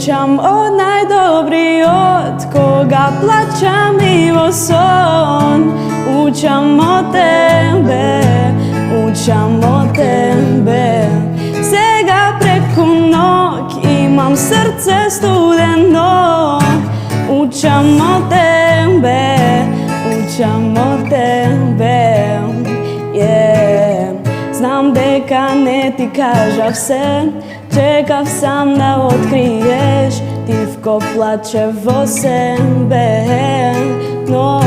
Учам од најдобриот, кога плачам и во сон. Учам од тебе, учам од тебе. Сега преку ноќ имам срце студено. Учам од тебе, учам од тебе. Знам дека не ти кажав се, чекав сам да откриеш. Тивко плаче во себе, но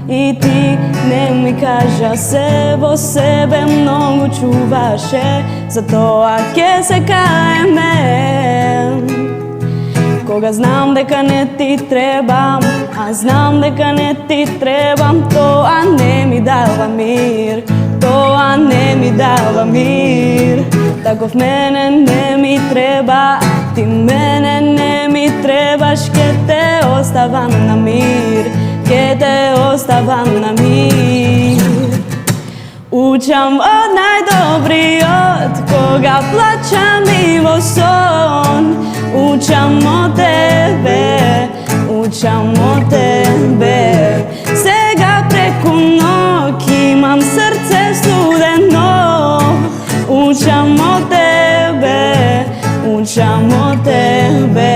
и ти не ми кажа се, во себе многу чуваше, затоа ќе се каеме. Кога знам дека не ти требам, а знам дека не ти требам, тоа не ми дава мир, тоа не ми дава мир. Таков мене не ми треба, ти мене не ми требаш, ке те оставам на мир, ке те оставам на мир. Учам од најдобриот, кога плачам и во сон. Учам од тебе, учам од тебе. Сега преку ноќ имам срце студено. Учам од тебе, учам од тебе.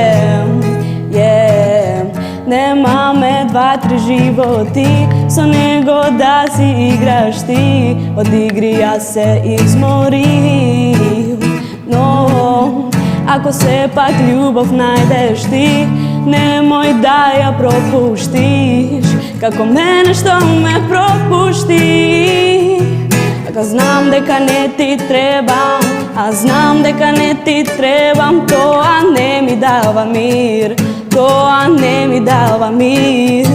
Немаме два-три животи, со него да си играш ти. Од игри јас се изморив, но ако сепак љубов најдеш ти, немој да ја пропуштиш, како мене што ме пропушти. Ако знам дека не ти требам, а знам дека не ти требам, тоа не ми дава мир, тоа не ми дава мир.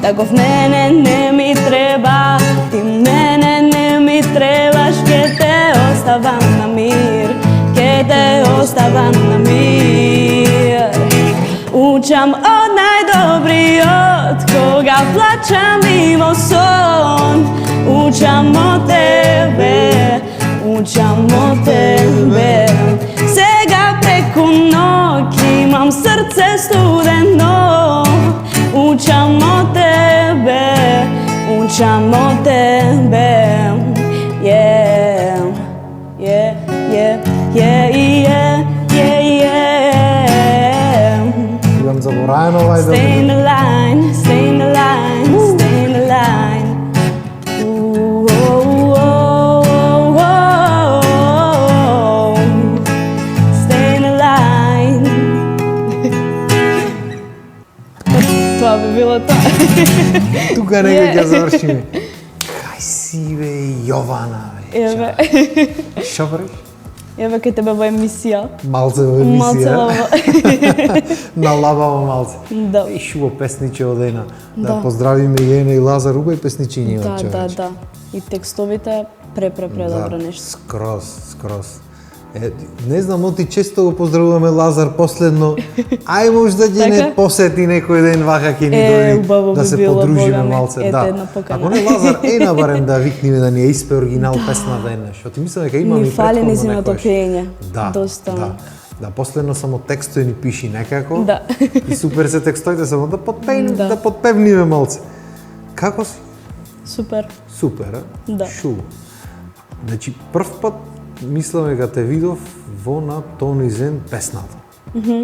Таков мене не ми треба, ти мене не ми требаш, ке те оставам на мир, ке те оставам на мир. Учам од најдобриот, кога плачам и во сон. Учам од тебе, учам од тебе. Сега преку ноќ имам срце студено. Учам од тебе, учам од тебе. Имам забораено овај да... Stay in the line, stay in the line, stay in the line. Stay in the line. Това би било тоа. Тука нега ќе завршиме. Кај си бе, Јована бе? Еве. Шо правиш? Еве кај тебе во емисија. Малце во емисија. Малце Налабаво малце. Да. И шубо песниче одена. Да Да. поздравиме Јена и Лазар, убај песничиња Да, од човече. да, да. И текстовите добро нешто. Скроз. Не знам, оти често го поздравуваме Лазар последно. Ај можда ќе не Така? посети некој ден вака ќе ни убаво дојди да би се било, подружиме Бога ми. малце. Ете, Да. една покана. Ако не Лазар, на барем да викнеме да ни ја испее оригинал песната еднаш. Оти мислам дека имаме Ни и фали претходно низиното некојаш. пење. Да, Доста. Да, последно само текстој ни пиши некако. Да. И супер се текстоите, само да Да. подпевниме малце. Како си? Супер. Супер, а? Да. Шубо. Значи, прв пат мислам дека те видов во на Тони Зен песната.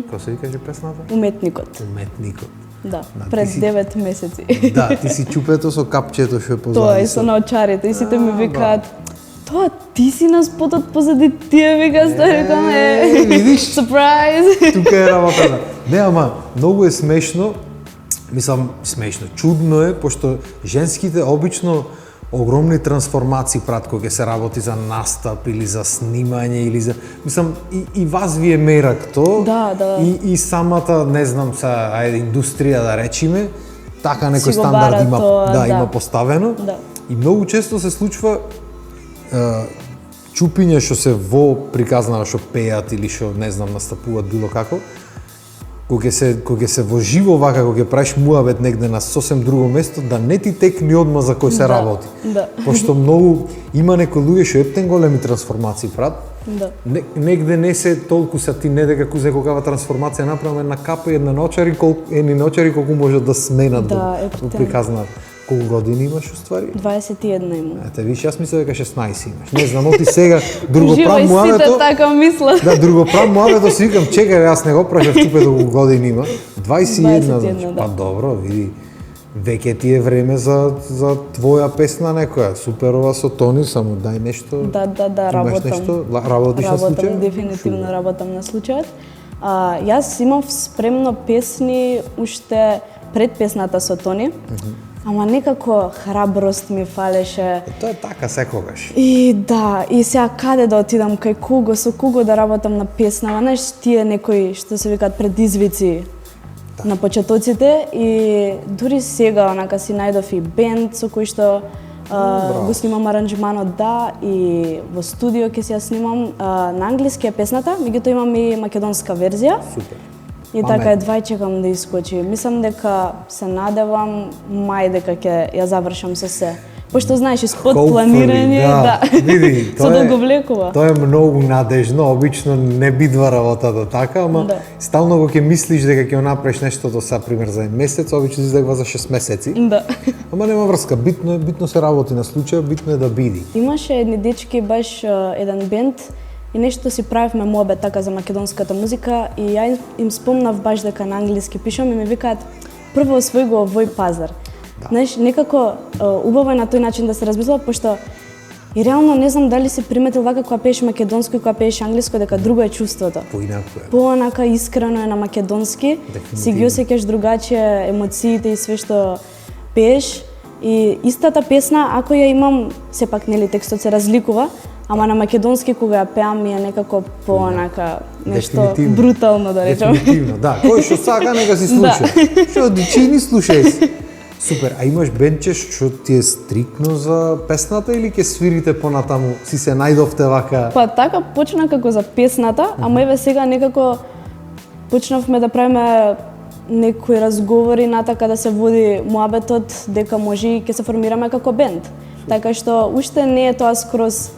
Како се викаше песната? Уметникот. Уметникот. Да, Да, пред ти си- 9 месеци. Да, ти си чупето со капчето што е позади. Тоа и со наочарите и сите ми викаат тоа ти си на спотот позади тие вика што рекам видиш? Surprise. Тука е работата. Не, ама многу е смешно. Мислам, смешно, чудно е, пошто женските обично огромни трансформации прават кога ќе се работи за настап или за снимање или за... Мислам, и вас ви е мерак то. Да. И самата, не знам, ајде, индустрија да речиме, така некој Си го стандард бара има, тоа, да. има поставено. Да. И многу често се случва чупиња што се во приказнава што пеат или што, не знам, настапуваат било како, кога ќе се во живо вака, кога ќе правиш муабет негде на сосем друго место, да не ти текни одма за кој се Да, работи. да. Пошто многу има некои луѓе што ептен големи трансформации прават, Да. Негде не се толку са ти не дека кога трансформација направиме една капа и една ночари, колку може да сменат Да, во приказна. Колку години имаш уствари? 21 имам. Ете, виш, јас мислам дека 16 имаш. Не знам, оти сега друго прав Живај, муавето. сите така мислат. Да, друго прав муавето си викам, чекај, јас не го прашав тупе колку години има. 21, значи, да. па добро, види. Веќе ти е време за твоја песна некоја. Супер ова со Тони, само дај нешто. Да, Имаш работам. нешто? Работиш на случај? Работам, дефинитивно работам на случајот. Јас имав спремно песни уште пред песната со Тони. Ама некако храброст ми фалеше. Тоа е така секогаш. И да, и сега каде да отидам, кај кого, со кого да работам на песна, знаеш, тие некои, што се викаат, предизвици на почетоците и дури сега онака си најдов и бенд со кој што го снимам аранџманот, да, и во студио ќе се ја снимам. На англиски е песната, меѓутоа имам и македонска верзија. Супер. И така едва чекам да искочи. Мислам дека се надевам мај дека ќе ја завршам со се. Пошто знаеш, испод планирање, да. Види, со долго влекува. Тоа е многу надежно, обично не бидва работата така, ама Да. стално го ќе мислиш дека ќе направиш нештото са пример за месец, обично излегува за 6 месеци. Да. Ама нема врска, битно се работи на случај, битно е да биди. Имаше едни дечки, баш еден бенд, и нешто си правевме муабет така за македонската музика и ја им спомнав баш дека на англиски пишам и ми викаат прво освој го овој пазар. Да. Знаеш, некако убаво е на тој начин да се размислува, пошто и реално не знам дали си приметил вака кога пееш македонски и кога пееш англиско, дека друго е чувството. Поинаку е. Поанака искрено е на македонски, си ги осеќаш другачие емоциите и све што пееш. И истата песна, ако ја имам, сепак нели текстот се разликува, ама на македонски кога ја пеам ми е некако поанака нешто Дефинитивно. брутално да речем. Дефинитивно, да. Кој што сака нека си слуша. Што дичини слушај си. Супер, а имаш бендче што ти е стриктно за песната или ќе свирите понатаму, си се најдовте вака? Па така почна како за песната, ама еве сега некако почнавме да правиме некои разговори натака да се води муабетот дека може и ќе се формираме како бенд. Така што уште не е тоа скроз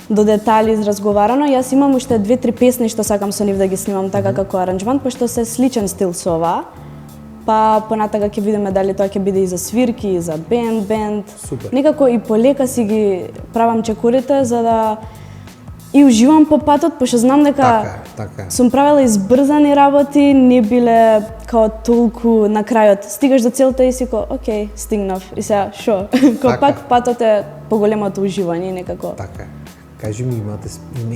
до детали изразговарано. Јас имам уште 2-3 песни што сакам со нив да ги снимам така како аранџман, пошто се сличен стил со оваа. Па понатака ќе видиме дали тоа ќе биде и за свирки, и за бенд. Супер. Некако и полека си ги правам чекорите за да и уживам по патот, пошто знам дека така е. сум правела избрзани работи, не биле као толку на крајот. Стигаш до целта и си ко, окей, стигнав. И сега, шо? Ко пак патот е поголемото уживање некако. Така е. Кажи ми, имате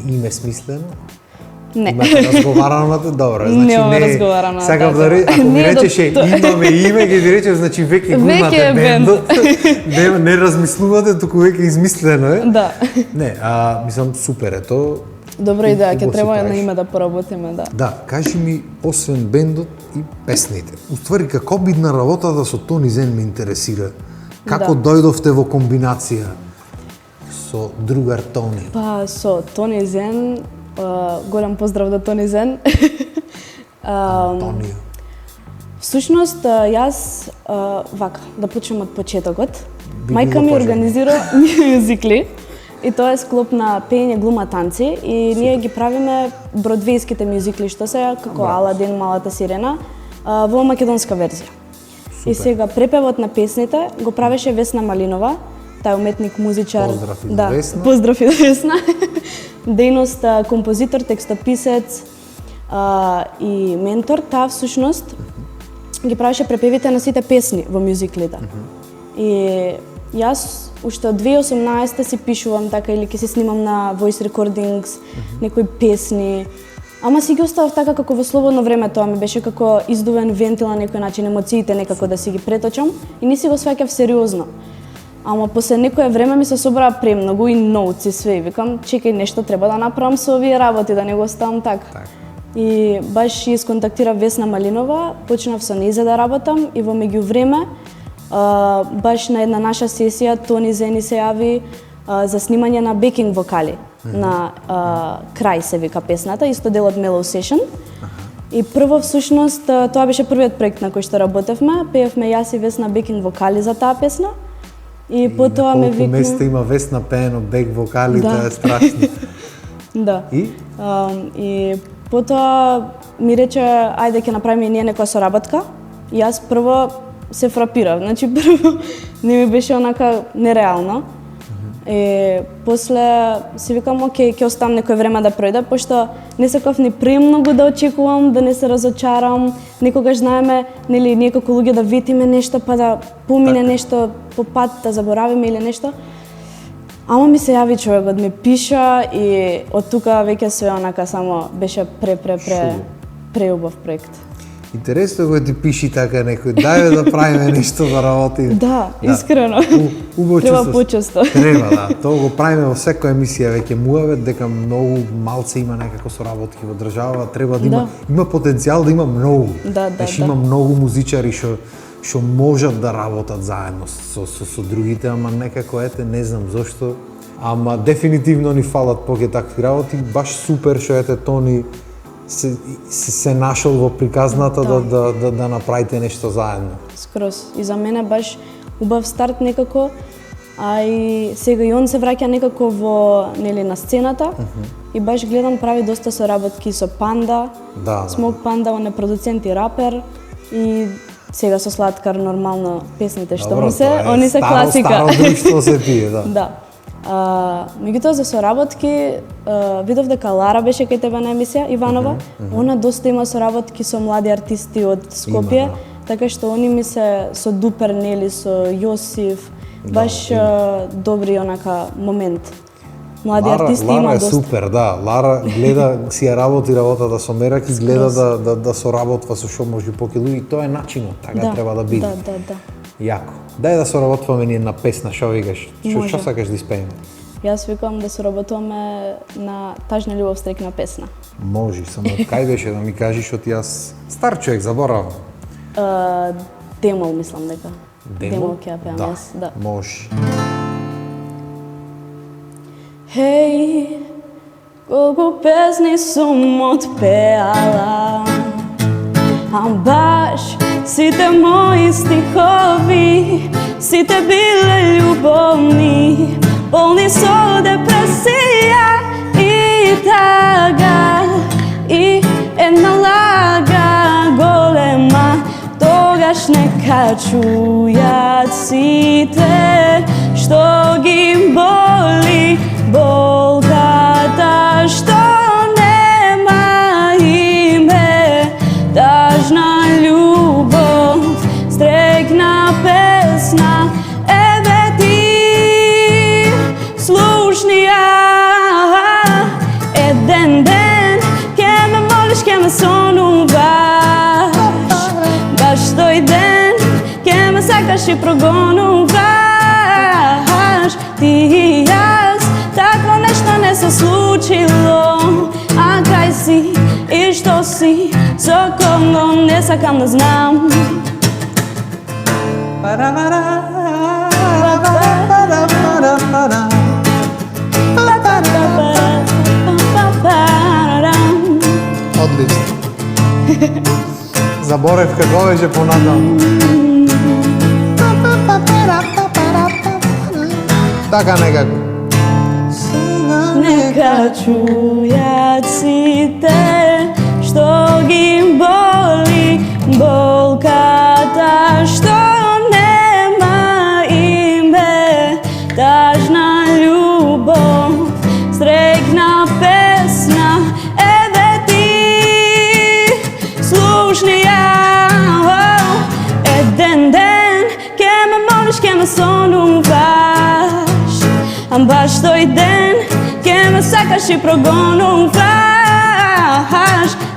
име смислено? Не. Имате разговарано, добро, значи Немаме разговарано, сакав така. да ако ми Не е до речеше имаме име, ќе ти речев, значи веќе го Веќе имате е бенд. бендот. Не размислувате, туку веќе измислено е. Да. Не, мислам супер е тоа. Добра идеја, ќе Убаво си треба на правиш. име да поработиме, да. Да, кажи ми, освен бендот и песните. Уствари, како бидна работата со Тони Зен ме интересира. Како дојдовте во комбинација со другар Тони? Па со Тони Зен, голем поздрав до Тони Зен. Антонио. Всушност, јас, вака, да почнем од почетокот. Би Мајка било ми пожелно. организира мюзикли и тоа е склоп на пеење, глума, танци и ние ги правиме бродвејските мюзикли што се како Аладин, Малата сирена во македонска верзија. И сега препевот на песните го правеше Весна Малинова, тај уметник, музичар. Поздрав и до да, Весна. Поздрав и до Весна. Дејност композитор, текстописец и ментор, таа всушност ги правеше препевите на сите песни во мюзиклите. И јас уште од 2018 си пишувам така или ќе се снимам на voice recordings, некои песни. Ама си ги оставав така како во слободно време, тоа ми беше како издувен вентил на некој начин, емоциите некако да си ги преточам и не си го сваќав сериозно. Ама после некое време ми се собраа премногу и ноуци све и викам, чекај, нешто треба да направам со овие работи, да не го оставам така. И баш ја исконтактира Весна Малинова, почнав со нејзе да работам и во меѓувреме баш на една наша сесија Тони Зени се јави за снимање на бекинг вокали на Крај се вика песната, исто дел од Mellow Session. И прво всушност тоа беше првиот проект на кој што работевме, пеевме јас и Весна бекинг вокали за таа песна. И потоа ме викна... викна... места има Весна пеено бек вокали, Да. тоа е страшно. Да. И потоа ми рече, ајде ќе направиме и ние некоја соработка. И јас прво се фрапирав. Значи прво не ми беше онака нереално. После си викам, окей, ќе оставам некој време да пројде, пошто не сакав ни премногу да очекувам, да не се разочарам. Некогаш знаеме, нели, ние како луѓе да ветиме нешто, па да помине нешто по пат, да заборавиме или нешто. Ама ми се јави човекот, ми пиша и од тука веќе све онака само беше преубав проект. интересно е кога ти пиши така некој, дај да правиме нешто да работи. Да, искрено. Убаво Треба чувство. почесто. Треба, да. Тоа го правиме во секоја емисија веќе муавет дека многу малце има некако соработки во држава, треба да има потенцијал да има многу. Да. Има многу музичари што можат да работат заедно со другите, ама некако ете не знам зошто. Ама дефинитивно ни фалат поќе такви работи, баш супер што ете Тони се нашол во приказната да направите нешто заедно. Скроз. И за мене баш убав старт некако, а и сега и он се враќа некако во, нели, на сцената. И баш гледам прави доста соработки со Панда, Смок Панда, он е продуцент и рапер. И сега со Сладкар нормално песните што му се, они се класика. Старо друштво се тие, да. Да. Меѓутоа за соработки, видов дека Лара беше кај тебе на емисија, Иванова. Она доста има соработки со млади артисти од Скопје, така што они ми се со Дупер, нели, со Јосиф, баш добри онака момент. Млади артисти има доста. Лара е супер, да. Лара гледа, си ја работи работата со Мерак и гледа да соработва со што може поќе луѓе. Тоа е начинот, така треба да биде. Да. Јако. Дај да соработваме ние на песна, што викаш? Што сакаш да испееме? Јас викам да соработуваме на Тажна љубов стрекна песна. Може, само кај беше да ми кажеш, што јас стар човек, заборавам. Демол мислам дека. Демол ќе ја пеам јас, да. Може. Хеј, колку песни сум отпеала, а баш сите мои стихови, сите биле љубовни, полни со депресија и тага, и една лага голема. Тогаш нека чујат сите што ги боли болката што нема име. Тажна љубов, стрекна песна, еве ти слушни ја. Еден ден ке ме молиш, ке ме сонуваш, баш тој ден ке ме сакаш и прогонуваш. Ти и јас, такво нешто не се случило, а кај си и што си, со кого не сакам да знам. Одлично. Заборев како беше понатаму. Така некако. Нека чујат сите што ги боли болката што нема име. Тажна љубов, стрекна песна, еве ти слушни ја. Еден ден ке ме молиш, ке ме сонуваш, баш тој ден ке ме сакаш и прогонуваш.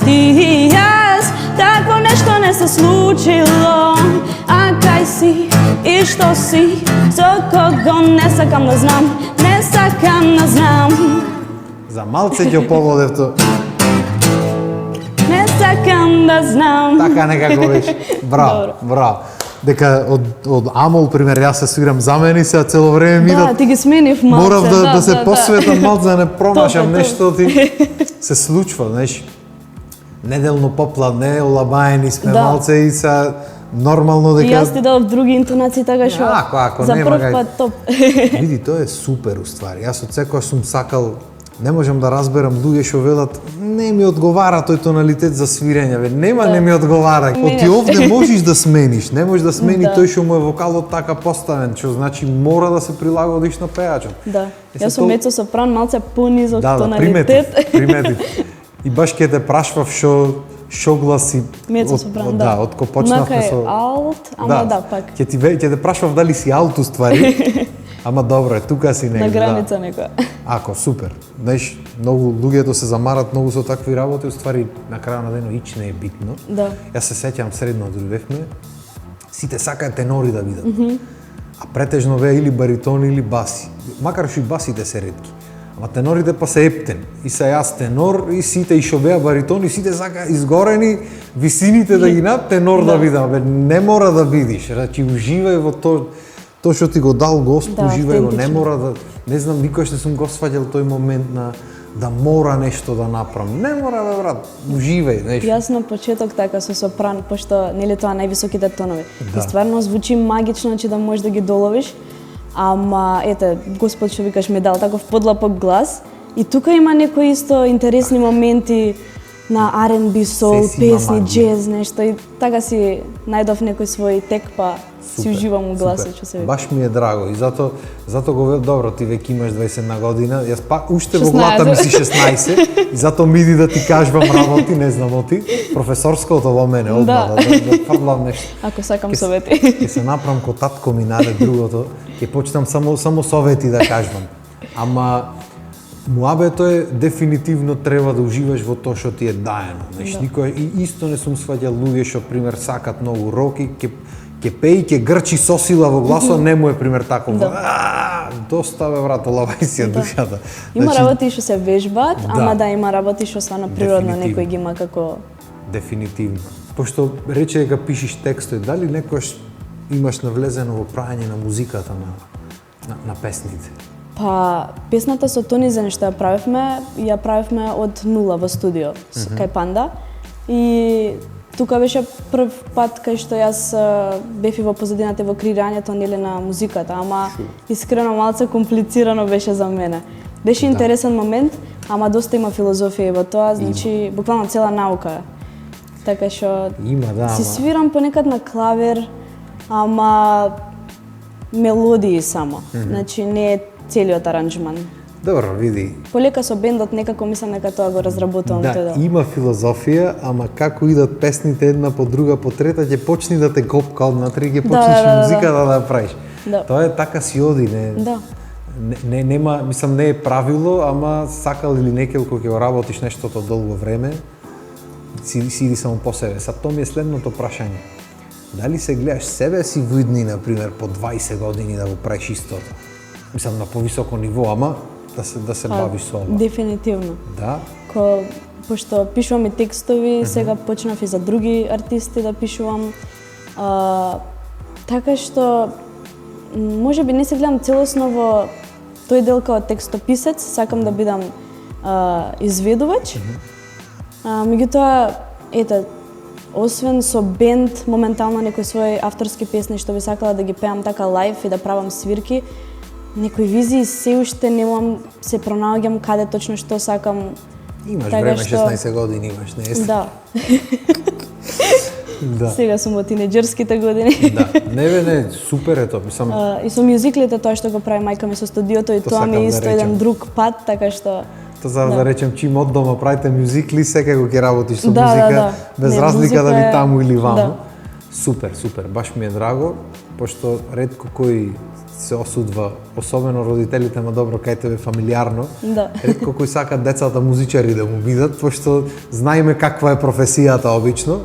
Ти и јас, такво нешто не се случило, а кај си и што си, со кого не сакам да знам, не сакам да знам. За малце ќе погодевто. Не сакам да знам. Така некако беше. Браво. Дека од Амол, пример, јас се свирам замени се, цело време ми Да, ти ги сменив малце. морав да се посветам малце, да не промашам нешто, ти се случва, знаеш. Неделно попладне, олабаени сме малце и се нормално дека... И јас ти дадов други интонации, така што ако за нема прв гај. пат топ. Види, тоа е супер уствари. Јас од секоја сум сакал не можам да разберам луѓе што велат не ми одговара тој тоналитет за свирење, бе, нема не ми одговара. Оти овде можеш да смениш, не можеш да смени тој што му е вокалот така поставен, што значи мора да се прилагодиш на пејачот. Да. Јас сум мецо сопран, малце понизок тоналитет. Приметив. И баш ќе те прашвав што гласи мецо сопран, да. Од ко почнавме со алт, ама да, пак. Ќе те прашвав дали си алт уствари. Ама добро е, тука си негде. На граница некоја. Ако, супер. Знаеш, многу луѓето се замарат многу со такви работи, уствари на крај на денот ич не е битно. Да. Јас се сеќам средно одривевме, сите сакаат тенори да бидат. А претежно беа или баритони или баси. Макар што и басите се ретки. Ама тенорите па се ептен. И се јас тенор, и сите и што беа баритони, сите сака изгорени, висините да ги над тенор да бидам. Бе, не мора да бидиш, значи уживај во тоа што ти го дал Господ, уживај го, не мора да, не знам, никош не сум го сваѓал тој момент на да мора нешто да направам. Не мора, бе, брат, уживај, нешто. Јас на почеток така со сопран, пошто нели тоа највисоките тонови. И стварно звучи магично, че да можеш да ги доловиш. Ама ете, Господ што викаш ми дал таков подлапок глас и тука има некои исто интересни моменти на R&B, soul, песни, джез, нешто и така си најдов некој свој тек па си уживам у гласот што се вика. Баш ми е драго и зато го добро ти веќе имаш 21 година, јас пак уште во главата ми си 16 и зато ми иди да ти кажувам работи, не знам оти, професорското во мене одма да фрлам нешто. Ако сакам совети. Ќе се направам ко татко ми наде другото, ќе почнам само совети да кажувам. Ама муабето е дефинитивно треба да уживаш во тоа што ти е даено. Знаеш, никој и исто не сум сваѓал луѓе што пример сакат многу рок и ќе пеи, ќе грчи со сила во гласот, не му е пример таков. Доста бе брат, олавај си душата. Има работи што се вежбаат, ама да има работи што стварно природно некој ги има како дефинитивно. Пошто рече дека пишеш текстови, дали некојаш имаш навлезено во прајање на музиката на песните? Па, песната со Тони за нешто ја правевме од нула во студио кај Панда и тука беше прв пат кај што јас бев и во позадината во креирањето нели на музиката, ама искрено малце комплицирано беше за мене. Беше интересен момент, ама доста има филозофија и во тоа, значи буквално цела наука. Така што си свирам понекад на клавир, ама мелодии само. Значи не е целиот аранжман. Добро, види. Полека со бендот некако мислам дека тоа го разработувам тој дел. Има филозофија, ама како идат песните една по друга по трета, ќе почни да те копка однатре и ќе почнеш музиката да правиш. Тоа е така си оди, не нема, мислам не е правило, ама сакал или некел кој ќе го работиш нештото долго време, си иди само по себе. Сад тоа ми е следното прашање. Дали се гледаш себе си во идни, например, по 20 години да го правиш истото? Мислам на повисоко ниво, ама да се бавиш со ова. Дефинитивно. Да. Пошто пишувам и текстови, сега почнав и за други артисти да пишувам. Така што можеби не се гледам целосно во тој дел као текстописец, сакам да бидам изведувач. Меѓутоа, ете, освен со бенд, моментално некои своји авторски песни што би сакала да ги пеам така лајв и да правам свирки, некои визии се уште немам, се пронаоѓам каде точно што сакам. Имаш време, 16 години имаш, не е? Да. Сега сум во тинеџерските години. Не, супер е тоа, мислам. И со мюзиклите тоа што го прави мајка ми со студиото и тоа ми е исто еден друг пат, така што Тоа да речем, чим од дома правите мюзикли, секако ќе работиш со музика, без разлика дали таму или ваму. Супер, баш ми е драго, пошто ретко кој се осудва, особено родителите, ма добро кај тебе фамилиарно, ретко кој сакат децата музичари да му бидат, пошто знаеме каква е професијата обично,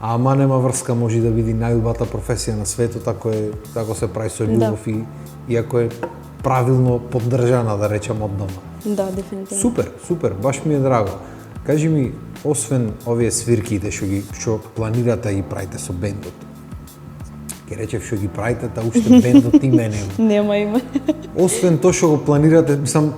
ама нема врска, може да биде најубавата професија на светот, ако се прави со љубов и ако е правилно поддржана, да речем, од дома. Да, дефинитивно. Супер, баш ми е драго. Кажи ми, освен овие свирките што планирате да ги правите со бендот, ќе речев што ги правите, та уште бендот име нема. Нема. Освен тоа што го планирате, мислам,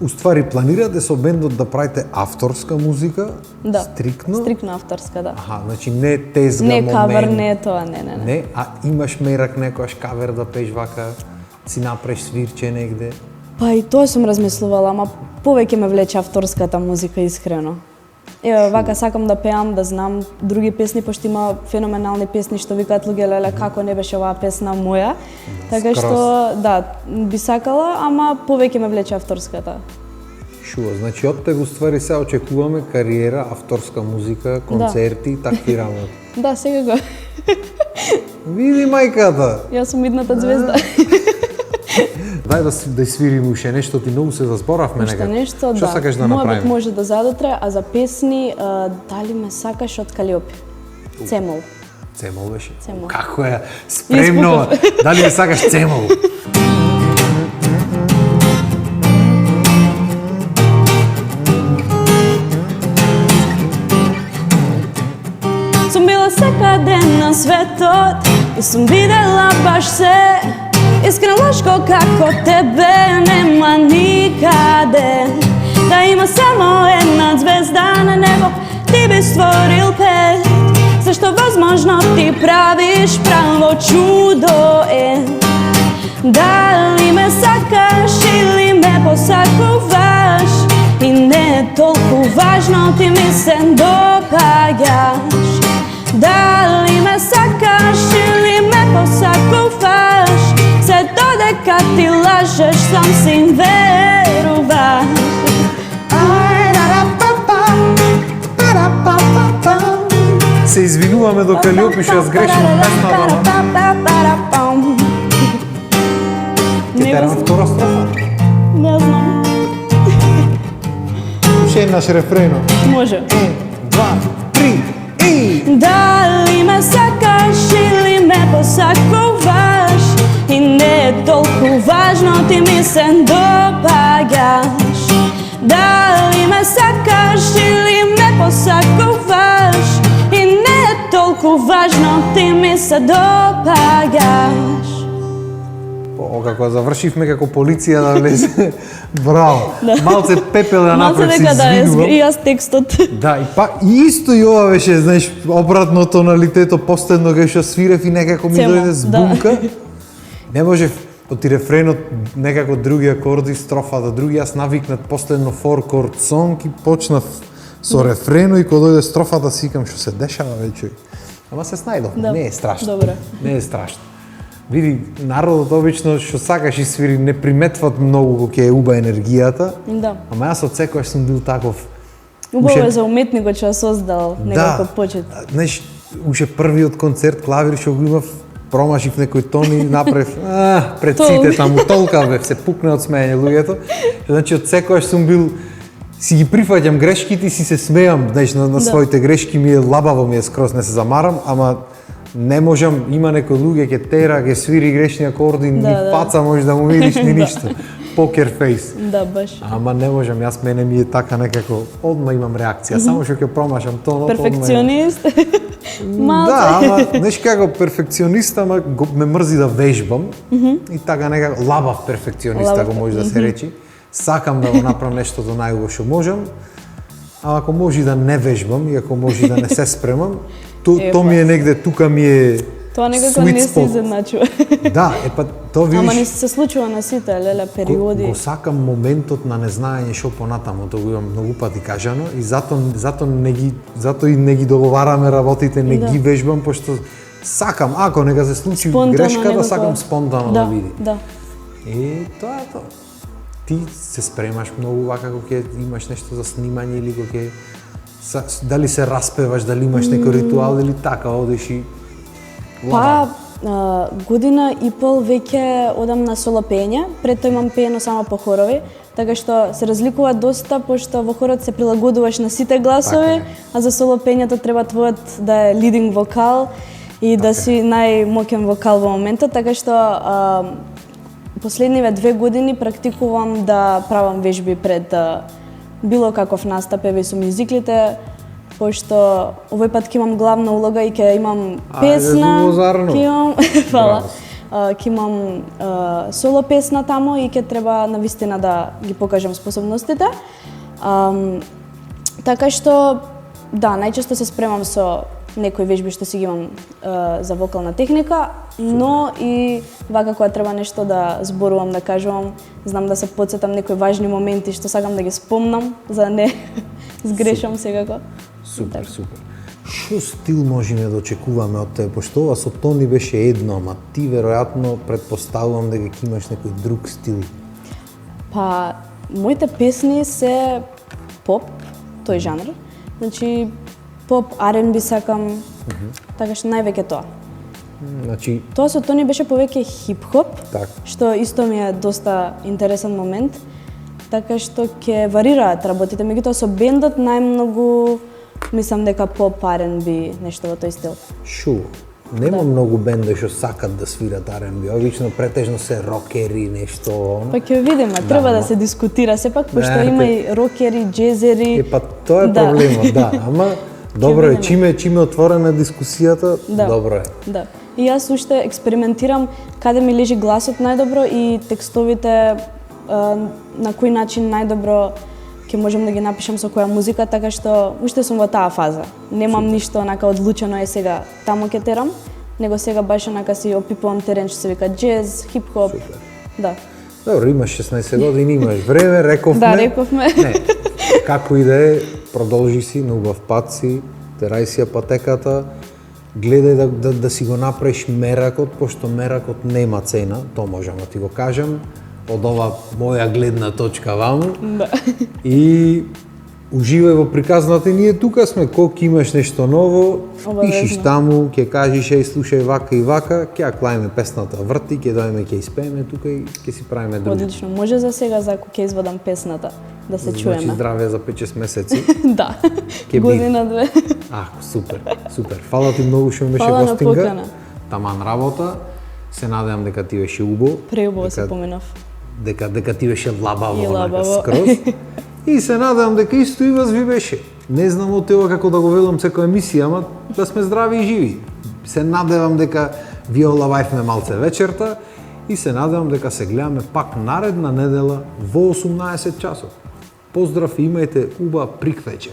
уствари планирате со бендот да правите авторска музика? Да. Стрикно? Стрикно авторска, да. Значи не тезга момент. Не кавер, не тоа, не. Не, а имаш мерак некојаш кавер да пееш вака, си направиш свирче негде? Па и тоа сум размислувала, ама повеќе ме влече авторската музика, искрено. Еве, вака сакам да пеам, да знам други песни, пошто има феноменални песни што викаат луѓе, леле, како не беше оваа песна моја. Така што, да, би сакала, ама повеќе ме влече авторската. Шуо, значи од тебе уствари се очекуваме кариера, авторска музика, концерти, такви работи. Да, секако. Види мајката. Јас сум идната звезда. Дај да свирим уште нешто, ти многу се разборавме Уште некако. нешто, да. Што сакаш да Мојот направиме? може да задотре, а за песни, дали ме сакаш од Калиопи? Цемол. Цемол беше? Цемол. Како е спремно? Дали ме сакаш цемол? Сум била секаде на светот и сум видела баш се. Искрен лошко како тебе нема никаде. Да има само една звезда на небо, ти би створил пет. Зашто возможно ти правиш право чудо е. Дали ме сакаш или ме посакуваш, и не е толку важно, ти ми се допаѓаш. Дали ме сакаш или ме посакуваш, се додека ти лажеш, сам си веруваш. Се извинуваме до Калиопи, што ја сгрешим песната. Ти тераме втора строфа? Не знам. Уште еднаш рефрено. Може. 1, 2, 3 и... Дали ме сакаш или ме посакуваш, и не е толку важно, ти ми се допаѓаш. Дали ме сакаш или ме посакуваш, и не е толку важно, ти ми се допаѓаш. О, како завршивме како полиција да влезе. Браво. Малце пепел да направи, се дека да, извинувам. и јас текстот. Да, и исто и ова беше, знаеш, обратно тоналитето, последно кај што свирев и некако ми Цемо, дојде збунка. Не можев, ти рефренот, некако други акорди, строфата, други, јас навикнат последно фор-корд сонг и почнав со рефрено и кога дојде строфата си викам што се дешава веќе. Ама се снајдов, Да. не е страшно. Добро. Не е страшно. Види, народот обично што сакаш и свири не приметват многу кога ќе е уба енергијата. Да. Ама јас од секојаш сум бил таков. Убаво Уште- е за уметникот што ја создал некако почет. Знаеш, уште првиот концерт клавир што го имав, промашив некој тон и направив пред сите таму толка бев, се пукне од смеење луѓето. Значи од секојаш сум бил, си ги прифаќам грешките и си се смеам, знаеш, на своите грешки, ми е лабаво, ми е скроз, не се замарам, ама не можам, има некој луѓе ќе тера, ќе свири грешни акорди, ни паца може да му видиш ни ништо. Покер фейс. Да, баш. Ама не можам, јас мене ми е така некако, одма имам реакција, само што ќе промашам тонот, Перфекционист. Да, ама знаеш како перфекционист, ама ме мрзи да вежбам и така некако лабав перфекционист, Лабав, ако може да се речи. Сакам да го направам нешто до најубаво што можам, а ако може и да не вежбам и ако може и да не се спремам, то ми е негде, тука ми е Тоа некако sweet не се spot. изедначува. Да, тоа видиш. Ама не се случува на сите, леле, периоди. Го сакам моментот на незнаење што понатаму, тоа го имам многу пати кажано и зато и не ги договараме работите, не ги вежбам, пошто сакам, ако нека се случи грешка, да сакам спонтано да види. Да. И тоа е тоа. Ти се спремаш многу вака кога ќе имаш нешто за снимање или кога ќе дали се распеваш, дали имаш некој ритуал или така одиш и Па, година и пол веќе одам на соло пење, пред тоа имам пеено само по хорови, така што се разликува доста, пошто во хорот се прилагодуваш на сите гласови, а за соло пењето треба твојот да е лидинг вокал и да си најмоќен вокал во моментот, така што последниве 2 години практикувам да правам вежби пред било каков настап, еве со мюзиклите, пошто овој пат ќе имам главна улога и ќе имам песна, ќе имам, фала, ќе имам соло песна тамо и ќе треба навистина да ги покажам способностите. Така што, да, најчесто се спремам со некои вежби што си ги имам за вокална техника, но и вака кога треба нешто да зборувам, да кажувам, знам да се потсетам некои важни моменти што сакам да ги спомнам, за да не сгрешам секако. Супер, супер. Што стил можеме да очекуваме од тебе, пошто ова со Тони беше едно, ама ти веројатно претпоставувам дека ќе имаш некој друг стил. Па, моите песни се поп, тој жанр. Значи, поп, R&B сакам, така што највеќе тоа. Значи, Тоа со Тони беше повеќе хип-хоп, така. што исто ми е доста интересен момент, така што ќе варираат работите, меѓутоа со бендот најмногу мислам дека поп, R&B, нешто во тој стил. Шу, нема многу бенdoви што сакат да свират R&B, обично претежно се рокери, нешто оно. Па ќе видиме, треба да ама- се дискутира сепак, пошто Знаете. има и рокери, джезери. Па тоа е Да. проблемот, да, ама добро е, видиме. чиме отворена дискусијата, Да. добро е. Да. И јас уште експериментирам каде ми лежи гласот најдобро и текстовите на кој начин најдобро ќе можам да ги напишам со која музика, така што уште сум во таа фаза. Немам ништо онака одлучено е сега таму ќе терам, него сега баш онака си опипувам терен што се вика джез, хип-хоп. Да. Добро, имаш 16 години, имаш време, рековме. Да, рековме. Не, како и да е, продолжи си, на убав пат си, терај си ја патеката, гледај да си го направиш меракот, пошто меракот нема цена, тоа можам да ти го кажам, од ова моја гледна точка ваму. Да. И уживај во приказната, ние тука сме, кога ќе имаш нешто ново, Обавезно. пишиш таму, ќе кажеш еј слушај вака и вака, ќе ја клајме песната врти, ќе дојме ќе испееме тука и ќе си правиме други. Одлично. Може за сега за ако ќе извадам песната да се Значи чуеме. здраве за 5-6 месеци. Да. Ке Година две. Супер, супер. Фала ти многу што ме беше Фала на гостинга. покана. Таман работа. Се надевам дека ти беше убаво. Преубаво се дека- поминав. дека ти беше лабаво, И онака, лабаво. скроз. И се надевам дека исто и вас ви беше. Не знам од тоа како да го велам секоја емисија, ама да сме здрави и живи. Се надевам дека ви олавајфме малце вечерта и се надевам дека се гледаме пак наредна недела во 18 часот. Поздрав и имајте убав прик вечер.